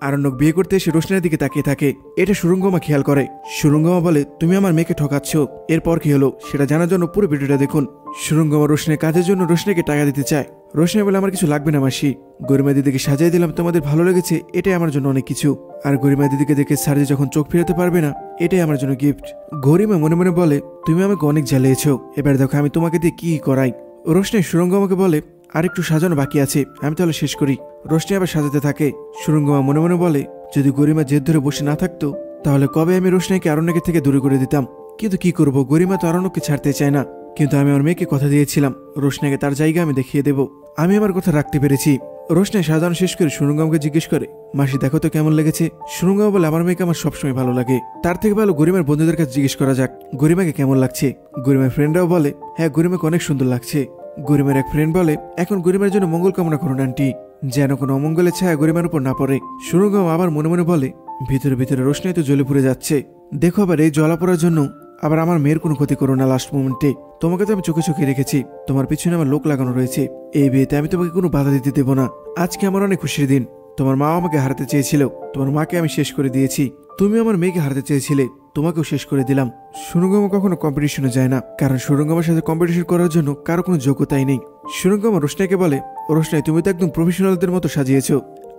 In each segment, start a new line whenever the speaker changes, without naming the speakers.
আরণ্যক বিয়ে করতে এসে রোশনের দিকে তাকিয়ে থাকে। এটা সুরঙ্গমা খেয়াল করে। সুরঙ্গমা বলে, তুমি আমার মেয়েকে ঠকাচ্ছ। এরপর কি হলো সেটা জানার জন্য পুরো ভিডিওটা দেখুন। সুরঙ্গমা রোশনের কাজের জন্য রোশনীকে টাকা দিতে চায়। রোশনী বলে, আমার কিছু লাগবে না মাসি, গরিমা দিদিকে সাজিয়ে দিলাম, তোমাদের ভালো লেগেছে, এটাই আমার জন্য অনেক কিছু। আর গরিমা দিদিকে দেখে সারজি যখন চোখ ফেরাতে পারবে না, এটাই আমার জন্য গিফট। গরিমা মনে মনে বলে, তুমি আমাকে অনেক জ্বালিয়েছ, এবার দেখো আমি তোমাকে দিয়ে কি করাই। রোশনী সুরঙ্গমাকে বলে, আর একটু সাজানো বাকি আছে, আমি তাহলে শেষ করি। রোশনী আবার সাজাতে থাকে। সুরঙ্গমা মনে মনে বলে, যদি গরিমা জেদ ধরে বসে না থাকতো তাহলে কবে আমি রোশনীকে আরণ্যকের থেকে দূরে করে দিতাম। কিন্তু কি করব, গরিমা তো আরণ্যককে ছাড়তে চায় না। কিন্তু আমি আমার মেয়েকে কথা দিয়েছিলাম, রোশনীকে তার জায়গা আমি দেখিয়ে দেব। আমি আমার কথা রাখতে পেরেছি। রোশনী সাজানো শেষ করে সুরঙ্গমকে জিজ্ঞেস করে, মাসি দেখো তো কেমন লেগেছে। সুরঙ্গমা বলে, আমার মেয়েকে আমার সবসময় ভালো লাগে, তার থেকে ভালো গরিমার বন্ধুদের কাছে জিজ্ঞেস করা যাক গরিমাকে কেমন লাগছে। গরিমার ফ্রেন্ডরাও বলে, হ্যাঁ গরিমাকে অনেক সুন্দর লাগছে। গরিমার এক ফ্রেন্ড বলে, এখন গরিমার জন্য মঙ্গল কামনা করুন আন্টি, যেন কোনো অমঙ্গলের ছায়া গরিমার উপর না পড়ে। সুরঙ্গমা আবার মনে মনে বলে, ভিতরে ভিতরে রোশনী তো জ্বলে পুড়ে যাচ্ছে। দেখো আবার এই জ্বলা পড়ার জন্য আবার আমার মেয়ের কোনো ক্ষতি করো না লাস্ট মোমেন্টে। তোমাকে তো আমি চোখে চোখে রেখেছি, তোমার পিছনে আমার লোক লাগানো রয়েছে। এই বিয়েতে আমি তোমাকে কোনো বাধা দিতে দেবো না। আজকে আমার অনেক খুশির দিন। তোমার মা আমাকে হারাতে চেয়েছিল, তোমার মাকে আমি শেষ করে দিয়েছি। তুমি আমার মেয়েকে হারাতে চেয়েছিলে, তোমাকেও শেষ করে দিলাম। সুরঙ্গমা কখনো কম্পিটিশনে যায় না, কারণ সুরঙ্গমার সাথে কম্পিটিশন করার জন্য কারো কোনো যোগ্যতাই নেই। সুরঙ্গমা রোশনীকে বলে, রোশনী তুমি তো একদম প্রফেশনালদের মতো সাজিয়েছো,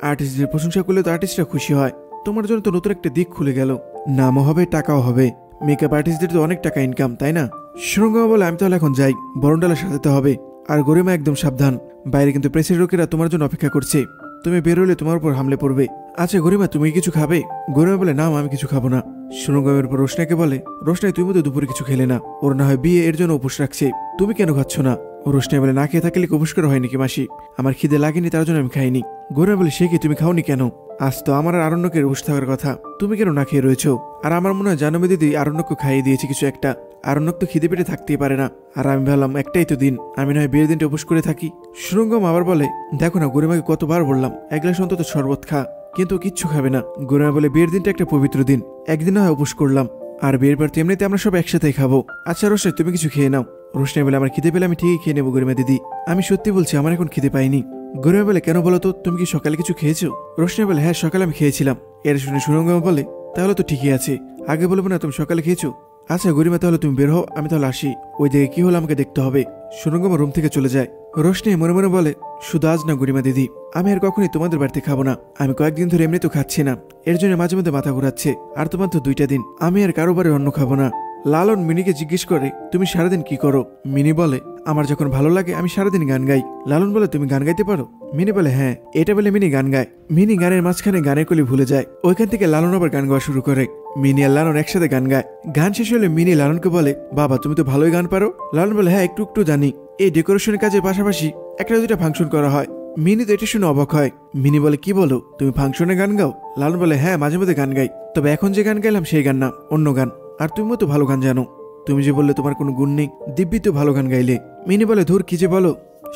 আর্টিস্টদের প্রশংসা করলে তো আর্টিস্টরা খুশি হয়। তোমার জন্য তো নতুন একটা দিক খুলে গেল, নামও হবে টাকাও হবে। মেকআপ আর্টিস্টদের তো অনেক টাকা ইনকাম, তাই না? সুরঙ্গমা বলে, আমি তাহলে এখন যাই, বরণডালা সাজাতে হবে। আর গরিমা একদম সাবধান, বাইরে কিন্তু প্রেসের লোকেরা তোমার জন্য অপেক্ষা করছে, তুমি বেরোলে তোমার উপর হামলে পড়বে। আচ্ছা গরিমা তুমি কিছু খাবে? গরিমা বলে, না আমি কিছু খাবো না। সুরঙ্গমের উপর রোশনাকে বলে, রোশনাই তুমি তো দুপুরে কিছু খেলে না, ওর না হয় বিয়ে এর জন্য উপোস রাখছে, তুমি কেন খাচ্ছ না? রোশনাই বলে, না খেয়ে থাকলে উপোস করা হয় নাকি মাসি, আমার খিদে লাগেনি তার জন্য আমি খাইনি। গরিমা বলে, সে কি তুমি খাওনি কেন? আজ তো আমার আর আরণ্যকের উপোস থাকার কথা, তুমি কেন না খেয়ে রয়েছো? আর আমার মনে হয় জানবী দিদি আরণ্যককে খাইয়ে দিয়েছে কিছু একটা, আরণ্যক তো খিদে পেটে থাকতেই পারে না। আর আমি ভাবলাম একটাই তো দিন, আমি নয় বিয়ের দিনটা উপোস করে থাকি। সুরঙ্গম আবার বলে, দেখো না গরিমাকে কতবার বললাম এক গ্লাস অন্তত শরবত খা, কিন্তু কিচ্ছু খাবে না। গরিমা বলে, বিয়ের দিনটা একটা পবিত্র দিন, একদিন হয় উপোস করলাম, আর বিয়ের পর এমনিতে আমরা সব একসাথেই খাবো। আচ্ছা রোশনাই তুমি কিছু খেয়ে নাও। রোশনাই বলে, আমার খিদে পেলে আমি ঠিকই খেয়ে নেবো গরিমা দিদি, আমি সত্যি বলছি আমার এখন খিদে পাইনি। গরিমা বলে, কেন বলো তো, তুমি কি সকালে কিছু খেয়েছো? রোশনাই বলে, হ্যাঁ সকালে আমি খেয়েছিলাম। এর শুনে সুরঙ্গম বলে, তাহলে তো ঠিকই আছে, আগে বলবো না তুমি সকালে খেয়েছো? আচ্ছা গরিমা তাহলে তুমি বের হও, আমি তাহলে আসি, ওই দিকে কি হলো আমাকে দেখতে হবে। সুরঙ্গমা রুম থেকে চলে যায়। রোশনী মনে মনে বলে, শুধু আজ না গরিমা দিদি, আমি আর কখনই তোমাদের বাড়িতে খাবো না, আমি কয়েকদিন ধরে এমনি তো খাচ্ছি না, এর জন্য মাঝে মধ্যে মাথা ঘুরাচ্ছে, আর তোমার তো 2টা দিন, আমি আর কারো বাড়ি অন্ন খাবো না। লালন মিনিকে জিজ্ঞেস করে, তুমি সারাদিন কি করো? মিনি বলে, আমার যখন ভালো লাগে আমি সারাদিন গান গাই। লালন বলে, তুমি গান গাইতে পারো? মিনি বলে, হ্যাঁ। এটা বলে মিনি গান গায়। মিনি গানের মাঝখানে গানের কলি ভুলে যায়, ওইখান থেকে লালন আবার গান গাওয়া শুরু করে। মিনি আর লালন একসাথে গান গায়। গান শেষ হলে মিনি লালনকে বলে, বাবা তুমি তো ভালোই গান পারো। লালন বলে, হ্যাঁ একটু একটু জানি, এই ডেকোরেশনের কাজের পাশাপাশি একটা 2টা ফাংশন করা হয়। মিনি তো এটা শুনে অবাক হয়। মিনি বলে, কি বলো তুমি ফাংশনে গান গাও? লালন বলে, হ্যাঁ মাঝে মধ্যে গান গাই, তবে এখন যে গান গাইলাম সেই গান না, অন্য গান। আর তুমিও তো ভালো গান জানো, তুমি যে বললে তোমার কোনো গুণ নেই, দিব্যি তো ভালো গান গাইলে। মিনি বলে, ধুর কি যে বলো,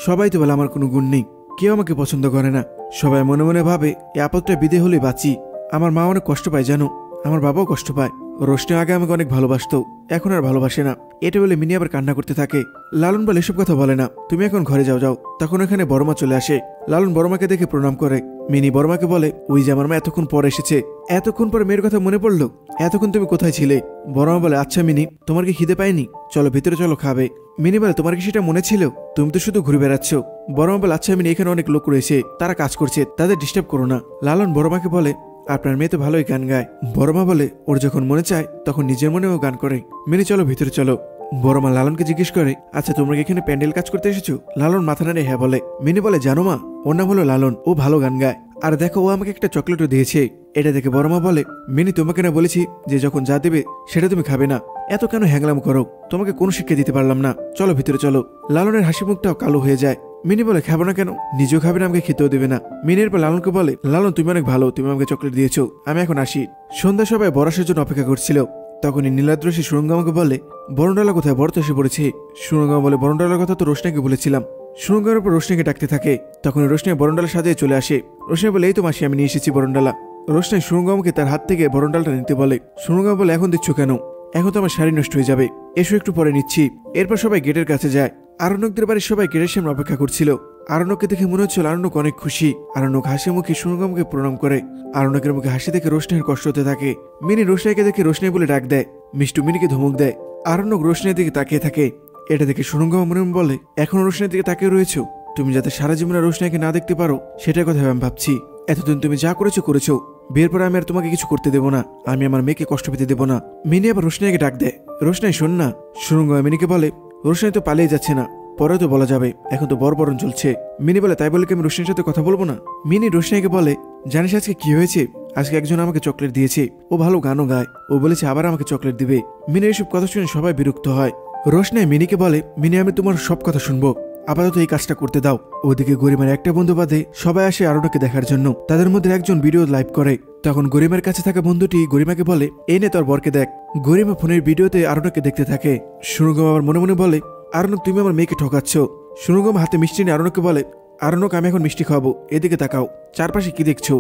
সবাই তো বলে আমার কোনো গুণ নেই, কেউ আমাকে পছন্দ করে না, সবাই মনে মনে ভাবে এই আপদটা বিদে হলে বাঁচি। আমার মা অনেক কষ্ট পায় জানো, আমার বাবাও কষ্ট পায়। রোশনী আগে আমাকে অনেক ভালোবাসতো, এখন আর ভালোবাসে না। এটা বলে মিনি আবার কান্না করতে থাকে। লালন বলে, এসব কথা বলে না, তুমি এখন ঘরে যাও যাও। তখন এখানে বড়মা চলে আসে। লালন বড়মাকে দেখে প্রণাম করে। মিনি বড়মাকে বলে, ওই যে আমার মা এতক্ষণ পর এসেছে। এতক্ষণ পর মেয়ের কথা মনে পড়লো, এতক্ষণ তুমি কোথায় ছিলে? বড়মা বলে, আচ্ছা মিনি তোমার কি খিদে পায়নি? চলো ভিতরে চলো খাবে। মিনি বলে, তোমার কি সেটা মনে ছিল? তুমি তো শুধু ঘুরে বেড়াচ্ছ। বড়মা বলে, আচ্ছা মিনি এখানে অনেক লোক রয়েছে, তারা কাজ করছে, তাদের ডিস্টার্ব করো না। লালন বড়মাকে বলে, আপনার মেয়ে তো ভালোই গান গায়। বড়মা বলে, ওর যখন মনে চায় তখন নিজের মনেও গান করে। মিনি চলো ভিতরে চলো। বড়মা লালনকে জিজ্ঞেস করে, আচ্ছা তোমরা কি এখানে প্যান্ডেল কাজ করতে এসেছো? লালন মাথা নাড়ে হ্যাঁ বলে। মিনি বলে, জানো মা ওর নাম হলো লালন, ও ভালো গান গায়, আর দেখো ও আমাকে একটা চকলেটও দিয়েছে। এটা দেখে বড়মা বলে, মিনি তোমাকে না বলেছি যে যখন যা দেবে সেটা তুমি খাবে না, এত কেন হ্যাংলাম করো? তোমাকে কোনো শিক্ষা দিতে পারলাম না, চলো ভিতরে চলো। লালনের হাসি মুখটাও কালো হয়ে যায়। মিনি বলে, খাবো না কেন? নিজেও খাবে না, আমাকে খেতেও দেবে না। মিনির পর লালনকে বলে, লালন তুমি অনেক ভালো, তুমি আমাকে চকলেট দিয়েছো, আমি এখন আসি। সন্ধ্যা সবাই বরাসের জন্য অপেক্ষা করছিল। তখনই নীলাদ্রসী সুরঙ্গমাকে বলে, বরণডালা কোথায়, বর তো এসে পড়েছে। সুরঙ্গমা বলে, বরণডালার কথা তো রোশনাকে বলেছিলাম। সুরঙ্গমের উপর রোশনাকে ডাকতে থাকে। তখন রোশনী বরণডালা সাজিয়ে চলে আসে। রোশনী বলে, এই তো মাসি আমি নিয়ে এসেছি বরণডালা। রোশনী সুরঙ্গমকে তার হাত থেকে বরণডালটা নিতে বলে। সুরঙ্গম বলে, এখন দিচ্ছ কেন? এখন তো আমার শাড়ি নষ্ট হয়ে যাবে, এসো একটু পরে নিচ্ছি। এরপর সবাই গেটের কাছে যায়। আরণ্যকদের বাড়ির সবাই গেটের সামনে অপেক্ষা করছিল। আরণ্যকে দেখে মনে হচ্ছিল আরণ্যক অনেক খুশি। আরণ্যক হাসি মুখে সুরঙ্গমকে প্রণাম করে। আরণ্যকের মুখে হাসি দেখে রোশনাইয়ের কষ্ট হতে থাকে। মিনি রোশনাইকে দেখে রোশনাই বলে ডাক দেয়। মিষ্টু মিনিকে ধমক দেয়। আরণ্যক রোশনাইয়ের দিকে তাকিয়ে থাকে। এটা দেখে সুরঙ্গমা মনে মনে বলে, এখনো রোশনাইয়ের দিকে তাকিয়ে রয়েছো? তুমি যাতে সারা জীবনে রোশনাইকে না দেখতে পারো সেটার কথা আমি ভাবছি। এতদিন তুমি যা করেছো। বিয়ের পর আমি আর তোমাকে কিছু করতে দেবো না। আমি আমার মেয়েকে কষ্ট পেতে দেবো না। মিনি আবার রোশনাইকে ডাক দেয়। রোশনাই শোন না। সুরঙ্গমা মিনিকে বলে, রোশনাই তো পালিয়ে যাচ্ছে না, পরে তো বলা যাবে, এখন তো বরবরণ চলছে। মিনি বলে, তাই বলে কি আমি রোশনাইয়ের সাথে কথা বলবো না? মিনি রোশনাইকে বলে, জানিস আজকে কি হয়েছে? আজকে একজন আমাকে চকলেট দিয়েছে। ও ভালো গানও গায়। ও বলেছে আবার আমাকে চকলেট দিবে। মিনির এসব কথা শুনে সবাই বিরক্ত হয়। রোশনাই মিনিকে বলে, মিনি আমি তোমার সব কথা শুনবো, আপাতত এই কাজটা করতে দাও। ওদিকে গরিমার একটা বন্ধু বাদে সবাই আসে আরণ্যকে দেখার জন্য। তাদের মধ্যে একজন ভিডিও লাইভ করে। তখন গরিমার কাছে থাকা বন্ধুটি গরিমাকে বলে, এই নে তোর বরকে দেখ। গরিমা ফোনের ভিডিওতে আরণ্যকে দেখতে থাকে। সুরঙ্গম আবার মনে মনে বলে, আরণ্যক তুমি আমার মেয়েকে ঠকাচ্ছ। সুরঙ্গম হাতে মিষ্টি নিয়ে আরণ্যকে বলে, আরণ্যক আমি এখন মিষ্টি খাওয়াবো, এদিকে তাকাও, চারপাশে কি দেখছো?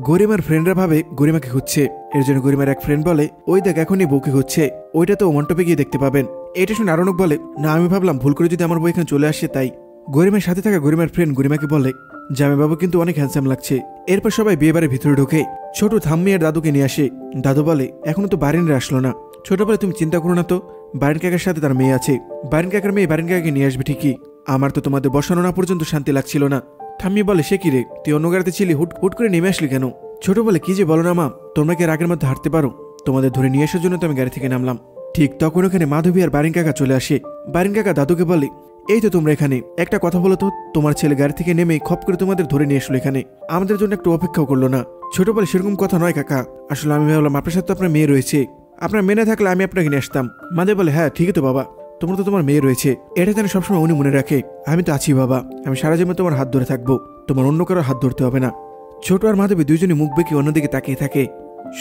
গরিমার ফ্রেন্ডরা ভাবে গরিমাকে খুঁজছে। এর জন্য গরিমার এক ফ্রেন্ড বলে, ওই দেখ এখনই বউকে খুঁজছে, ওইটা তো মন্টপে গিয়ে দেখতে পাবেন। এটা শুনে আরণ্যক বলে, না আমি ভাবলাম ভুল করে যদি আমার বউ এখানে চলে আসে তাই। গরিমার সাথে থাকা গরিমার ফ্রেন্ড গরিমাকে বলে, জামাইবাবু কিন্তু অনেক হ্যান্ডসাম লাগছে। এরপর সবাই বিয়ে বাড়ির ভিতরে ঢোকে। ছোট থাম্মি আর দাদুকে নিয়ে আসে। দাদু বলে, এখনো তো বারিনরা আসলো না। ছোট বলে, তুমি চিন্তা করো না তো, বারিন কাকার সাথে তার মেয়ে আছে। বারিন কাকার মেয়ে বারিন কাকাকে নিয়ে আসবে ঠিকই। আমার তো তোমাদের বসানো না পর্যন্ত শান্তি লাগছিল না। ঠাম্মি বলে, সে কি রে, তুই অন্য গাড়িতে ছিলি, হুট করে নেমে আসলি কেন? ছোট বলে, কি যে বলো না মা, তোমরা কি আগের মধ্যে হাঁটতে পারো? তোমাদের ধরে নিয়ে আসার জন্য তো আমি গাড়ি থেকে নামলাম। ঠিক তখন ওখানে মাধবী আর বারিন কাকা চলে আসে। বারিন কাকা দাদুকে বলে, এই তো তোমরা এখানে, একটা কথা বলো তো, তোমার ছেলে গাড়ি থেকে নেমে খপ করে তোমাদের ধরে নিয়ে আসলো এখানে, আমাদের জন্য একটু অপেক্ষাও করলো না। ছোট বলে, সেরকম কথা নয় কাকা, আসলে আমি ভাবলাম আপনার সাথে তো আপনার মেয়ে রয়েছে, আপনার মেয়ে থাকলে আমি আপনাকে নিয়ে আসতাম। মাধবী বলে, হ্যাঁ ঠিকই তো বাবা, তোমার তো তোমার মেয়ে রয়েছে, এটা যেন সবসময় উনি মনে রাখে। আমি তো আছি বাবা, আমি সারা জীবন তোমার হাত ধরে থাকবো, তোমার অন্য কারোর হাত ধরতে হবে না। ছোট আর মাধবী দুইজনই মুখ বেঁকে অন্যদিকে তাকিয়ে থাকে।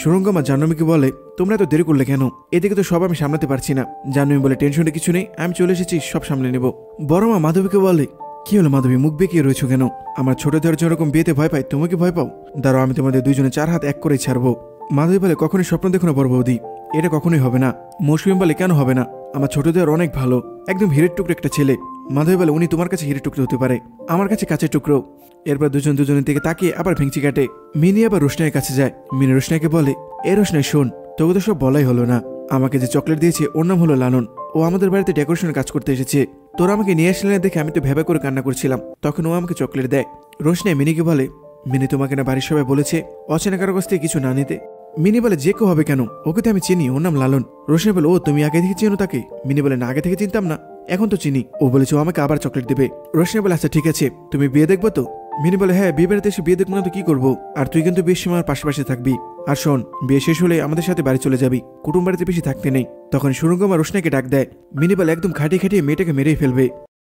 সুরঙ্গমা জাহ্নবীকে বলে, তোমরা তো দেরি করলে কেন? এদিকে তো সব আমি সামলাতে পারছি না। জাহ্নবী বলে, টেনশনে কিছু নেই, আমি চলে এসেছি, সব সামলে নেব। বড় মা মাধবীকে বলে, কি হলো মাধবী, মুখ বেঁকিয়ে রয়েছো কেন? আমার ছোট দেওয়ার যেরকম বিয়েতে ভয় পাই, তুমি কি ভয় পাও? দাঁড়াও, আমি তোমাদের দুইজনে 4 হাত এক করেই ছাড়বো। মাধবী বলে, কখনোই স্বপ্ন দেখো না বড় বৌদি, এটা কখনোই হবে না। মৌসুমী বলে, কেন হবে না? আমার ছোট দেওয়ার অনেক ভালো, একদম হীরের টুকরো একটা ছেলে। মাধবী বলে, উনি তোমার কাছে হীরের টুকরো হতে পারে, আমার কাছে কাঁচের টুকরো। এরপর দুজনের দিকে তাকিয়ে আবার ভেঙচি কাটে। মিনি আবার রোশনাইয়ের কাছে যায়। মিনি রোশনাইকে বলে, এ রোশনাই শোন, তোকে তো সব বলাই হলো না। আমাকে যে চকলেট দিয়েছে ওর নাম হলো লালন। ও আমাদের বাড়িতে ডেকোরেশনের কাজ করতে এসেছে। তোরা আমাকে নিয়ে আসলে দেখে আমি তো ভেবে করে কান্না করছিলাম, তখন ও আমাকে চকলেট দেয়। রোশনাই মিনিকে বলে, মিনি তোমাকে না বাড়ির সবাই বলেছে অচেনা কারো কাছ থেকে কিছু না নিতে। মিনি বলে, যে কেউ হবে কেন, ওকে তো আমি চিনি, ওর নাম লালন। রোশনাই বলে, ও তুমি আগে থেকে চিনো তাকে? মিনি বলে, না আগে থেকে চিনতাম না, এখন তো চিনি। ও বলেছে ও আমাকে আবার চকলেট দেবে। রোশনাই বলে, আচ্ছা ঠিক আছে, তুমি বিয়ে দেখবো তো? মিনি বলে, হ্যাঁ, বিয়ে বাড়িতে এসে বিয়ে দেখবো না তো কি করবো? আর তুই কিন্তু বিয়ের সময় পাশাপাশি থাকবি। আর শোন, বিয়ে শেষ হলে আমাদের সাথে বাড়ি চলে যাবি, কুটুম বাড়িতে বেশি থাকতে নেই। তখন সুরঙ্গমা রোশনাইকে ডাক দেয়। মিনি বলে, একদম খাটিয়ে মেয়েটাকে মেরেই ফেলবে।